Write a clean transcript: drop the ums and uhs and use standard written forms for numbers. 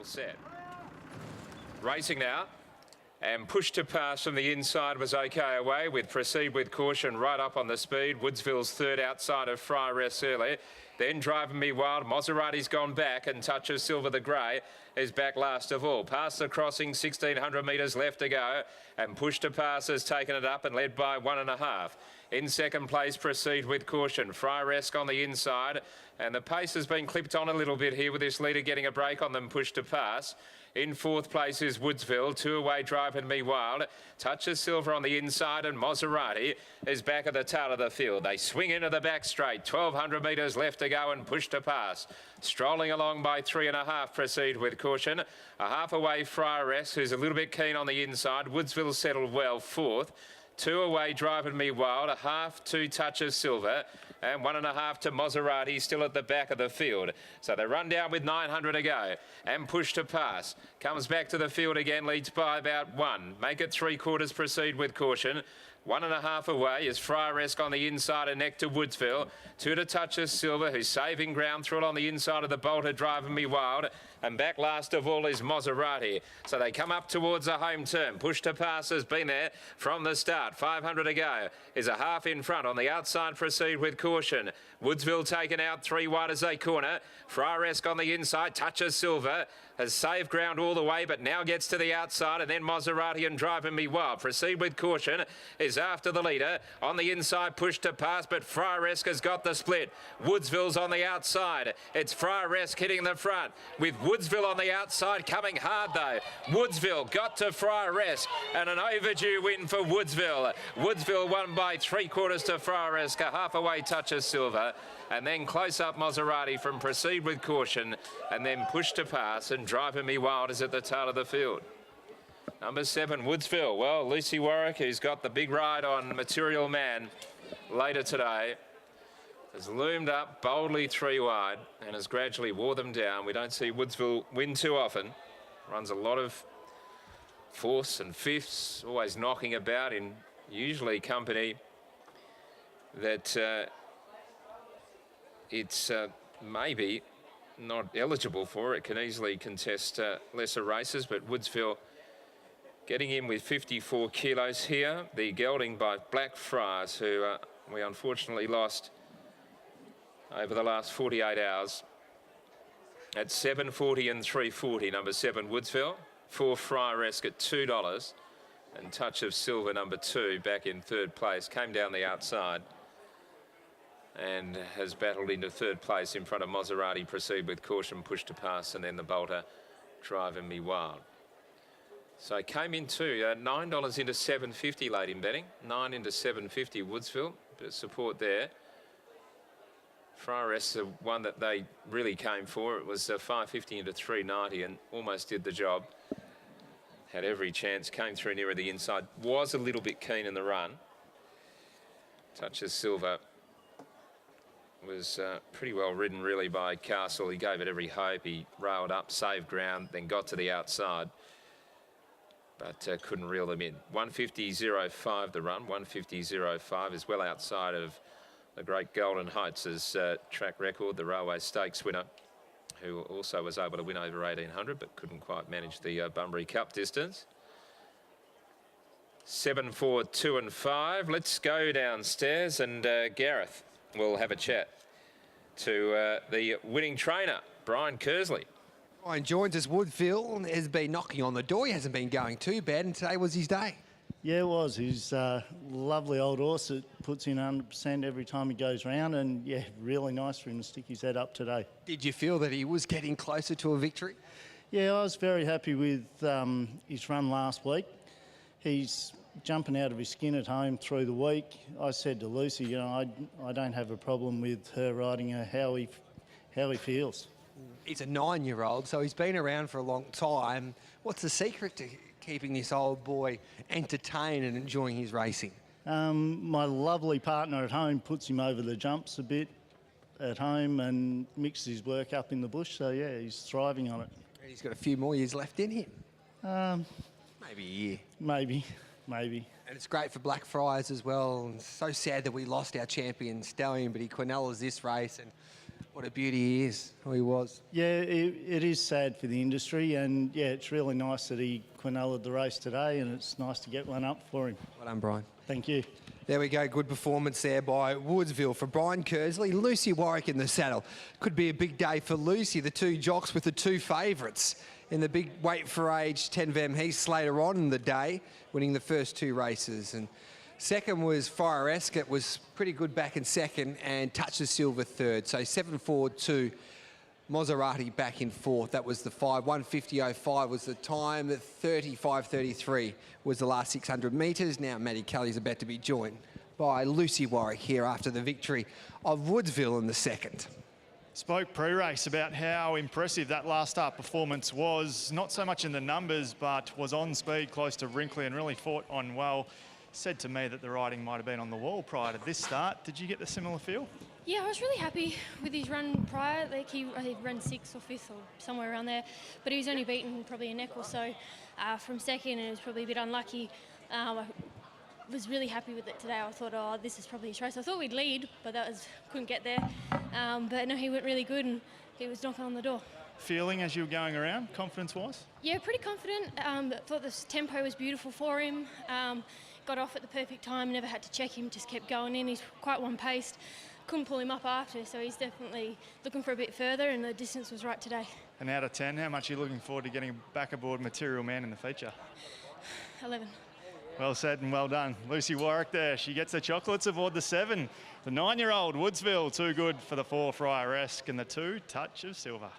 All set. Racing now. And push to pass from the inside was okay away with Proceed with Caution right up on the speed. Woodsville's third outside of Friar Rest early. Then Driving Me Wild. Maserati's gone back and Touch of Silver the Grey is back last of all. Past the crossing, 1,600 metres left to go. And Push to Pass has taken it up and led by 1.5. In second place, Proceed with Caution. Friar Rest on the inside. And the pace has been clipped on a little bit here with this leader getting a break on them. Push to Pass. In fourth place is Woodsville, 2 away Driving Me Wild. Touch of Silver on the inside and Maserati is back at the tail of the field. They swing into the back straight, 1,200 metres left to go and Push to Pass. Strolling along by 3.5, Proceed with Caution. A half away Friar Rest, who's a little bit keen on the inside. Woodsville settled well, fourth. 2 away Driving Me Wild, a half to Touch of Silver and 1.5 to Maserati still at the back of the field. So they run down with 900 to go and Push to Pass. Comes back to the field again, leads by about 1. Make it 3/4, Proceed with Caution. 1.5 away is Friar Rest on the inside and neck to Woodsville. 2 to Touch of Silver, who's saving ground through it on the inside of the bolter, Driving Me Wild. And back last of all is Maserati. So they come up towards the home turn. Push to Pass has been there from the start. 500 to go is a half in front. On the outside, Proceed with Caution. Woodsville taken out 3 wide as they corner. Friar Rest on the inside. Touch of Silver has saved ground all the way, but now gets to the outside, and then Maserati and Driving Me Wild. Proceed with Caution is after the leader. On the inside, Push to Pass, but Friar Rest has got the split. Woodsville's on the outside. It's Friar Rest hitting the front, with Woodsville on the outside coming hard though. Woodsville got to Friar Rest, and an overdue win for Woodsville. Woodsville won by 3/4 to Friar Rest, a half away Touch of Silver. And then close up Maserati from Proceed with Caution, and then Push to Pass, and Driving Me Wild is at the tail of the field. Number 7, Woodsville. Well, Lucy Warwick, who's got the big ride on Material Man later today, has loomed up boldly 3 wide and has gradually wore them down. We don't see Woodsville win too often. Runs a lot of fourths and fifths, always knocking about in usually company that it's maybe not eligible for. It can easily contest lesser races, but Woodsville getting in with 54 kilos here. The gelding by Blackfriars, who we unfortunately lost over the last 48 hours at 7.40 and 3.40. Number 7, Woodsville. 4, Friar Rest at $2. And Touch of Silver, number 2, back in third place. Came down the outside and has battled into third place in front of Maserati, Proceed with Caution, Push to Pass, and then the bolter, Driving Me Wild. So came into $9 into 7.50 late in betting. 9 into 7.50 Woodsville. Bit of support there. Friar Rest, the one that they really came for. It was 5.50 into 3.90 and almost did the job. Had every chance, came through nearer the inside. Was a little bit keen in the run. Touch of Silver was pretty well ridden really by Castle. He gave it every hope. He railed up, saved ground, then got to the outside, but couldn't reel them in. 150.05 the run. 150.05 is well outside of the great Golden Heights' track record, the Railway Stakes winner, who also was able to win over 1,800 but couldn't quite manage the Bunbury Cup distance. 7, 4, 2 and 5. Let's go downstairs and Gareth will have a chat to the winning trainer, Brian Kersley. Brian joins us. Woodville has been knocking on the door. He hasn't been going too bad, and today was his day. Yeah, it was. He's a lovely old horse that puts in 100% every time he goes round, and yeah, really nice for him to stick his head up today. Did you feel that he was getting closer to a victory? Yeah, I was very happy with his run last week. He's jumping out of his skin at home through the week. I said to Lucy, you know, I don't have a problem with her riding her how he feels. He's a 9-year-old, so he's been around for a long time. What's the secret to keeping this old boy entertained and enjoying his racing? My lovely partner at home puts him over the jumps a bit at home and mixes his work up in the bush, so yeah, he's thriving on it. He's got a few more years left in him. Maybe a year. Maybe. And it's great for Blackfriars as well. And so sad that we lost our champion stallion, but he Quinellas this race, and What a beauty he is, who he was. Yeah, it is sad for the industry, and yeah, it's really nice that he quinelled the race today, and it's nice to get one up for him. Well done, Brian. Thank you. There we go, good performance there by Woodsville for Brian Kersley. Lucy Warwick in the saddle. Could be a big day for Lucy, the two jocks with the two favourites in the big weight for age 10 Vem Heath later on in the day, winning the first two races. And second was Fire Ascot, was pretty good back in second and touched the silver third. So 7-4-2. Maserati back in fourth. That was the 1:50.05 was the time. 35:33 was the last 600 metres. Now Maddie Kelly's about to be joined by Lucy Warwick here after the victory of Woodsville in the second. Spoke pre-race about how impressive that last start performance was, not so much in the numbers, but was on speed close to Wrinkly and really fought on well. Said to me that the riding might have been on the wall prior to this start. Did you get the similar feel? Yeah, I was really happy with his run prior. Like I think ran 6th or 5th or somewhere around there, but he was only beaten probably a neck or so from second, and it was probably a bit unlucky. I was really happy with it today. I thought, oh, this is probably his race. I thought we'd lead, but couldn't get there. But no, he went really good, and he was knocking on the door. Feeling as you were going around, confidence-wise? Yeah, pretty confident. Thought the tempo was beautiful for him. Got off at the perfect time, never had to check him, just kept going in. He's quite one-paced. Couldn't pull him up after, so he's definitely looking for a bit further, and the distance was right today. And out of 10, how much are you looking forward to getting back aboard Material Man in the feature? 11. Well said and well done. Lucy Warwick there. She gets the chocolates aboard the 7. The 9-year-old Woodsville, too good for the 4 Friar Esque, and the 2 Touch of Silver.